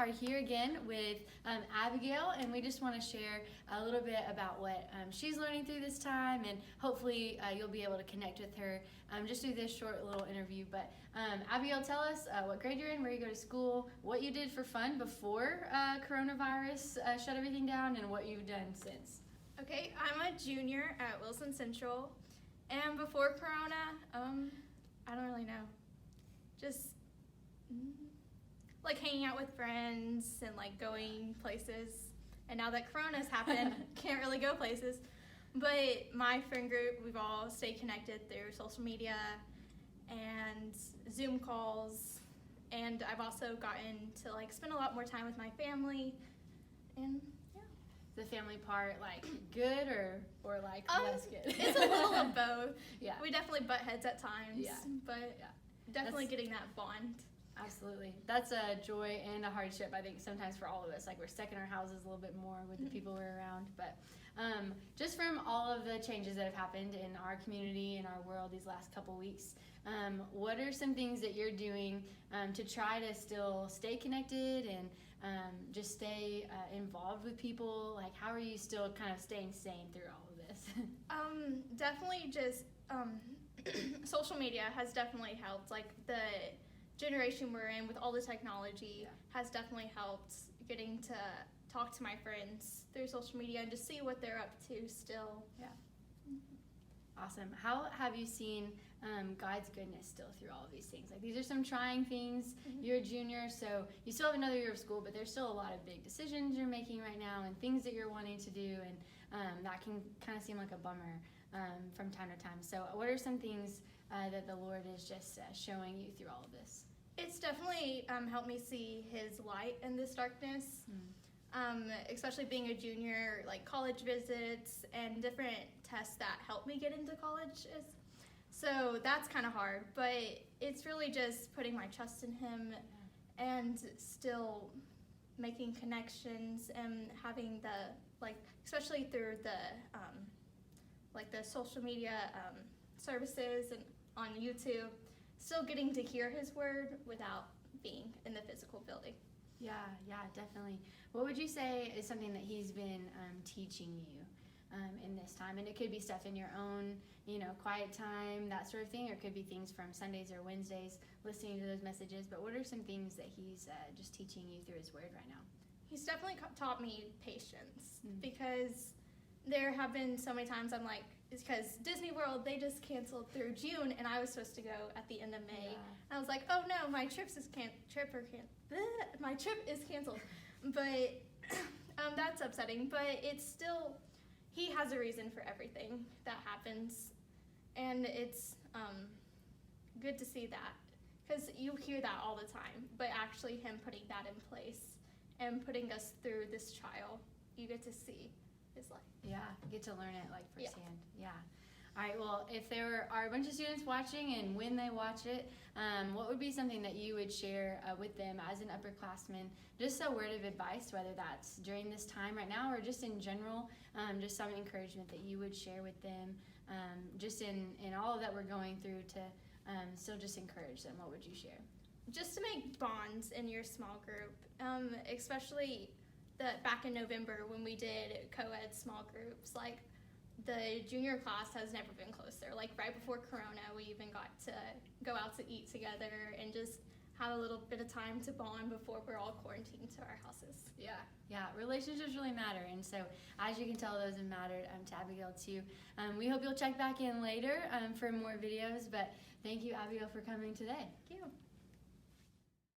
are here again with Abigail, and we just want to share a little bit about what she's learning through this time, and hopefully you'll be able to connect with her just through this short little interview. But Abigail, tell us what grade you're in, where you go to school, what you did for fun before coronavirus shut everything down, and what you've done since. Okay, I'm a junior at Wilson Central, and before Corona, I don't really know. Just like hanging out with friends and like going places. And now that Corona's happened, can't really go places. But my friend group, we've all stayed connected through social media and Zoom calls. And I've also gotten to like spend a lot more time with my family. And yeah. The family part, like good or like less good? It's a little of both. Yeah. We definitely butt heads at times. Yeah. But definitely getting that bond. Absolutely. That's a joy and a hardship, I think, sometimes for all of us. Like, we're stuck in our houses a little bit more with the people we're around. But just from all of the changes that have happened in our community and our world these last couple weeks, what are some things that you're doing to try to still stay connected and just stay involved with people? Like, how are you still kind of staying sane through all of this? Definitely just social media has definitely helped. Like, the generation we're in with all the technology has definitely helped getting to talk to my friends through social media and just see what they're up to still. Yeah. Awesome. How have you seen God's goodness still through all of these things? Like, these are some trying things. You're a junior, so you still have another year of school, but there's still a lot of big decisions you're making right now and things that you're wanting to do, and that can kind of seem like a bummer from time to time. So what are some things that the Lord is just showing you through all of this? It's definitely helped me see His light in this darkness, especially being a junior, like college visits and different tests that help me get into college. So that's kind of hard, but it's really just putting my trust in Him and still making connections and having the, like, especially through the the social media services and on YouTube, still getting to hear His word without being in the physical building. Yeah, definitely. What would you say is something that He's been teaching you in this time? And it could be stuff in your own, quiet time, that sort of thing, or it could be things from Sundays or Wednesdays, listening to those messages. But what are some things that He's just teaching you through His word right now? He's definitely taught me patience, because there have been so many times I'm like, it's because Disney World, they just canceled through June, and I was supposed to go at the end of May. Yeah. And I was like, oh no, my trip is canceled. But that's upsetting. But it's still, He has a reason for everything that happens, and it's good to see that, because you hear that all the time. But actually, Him putting that in place and putting us through this trial, you get to see His life. Yeah, get to learn it like firsthand. Yeah. All right, well, if there are a bunch of students watching and when they watch it, what would be something that you would share with them as an upperclassman? Just a word of advice, whether that's during this time right now or just in general, just some encouragement that you would share with them, just in all of that we're going through to still just encourage them. What would you share? Just to make bonds in your small group, especially back in November when we did co-ed small groups. Like, the junior class has never been closer. Like, right before Corona, we even got to go out to eat together and just have a little bit of time to bond before we're all quarantined to our houses. Yeah, relationships really matter, and so as you can tell, those have mattered to Abigail too. We hope you'll check back in later for more videos, but thank you, Abigail, for coming today. Thank you.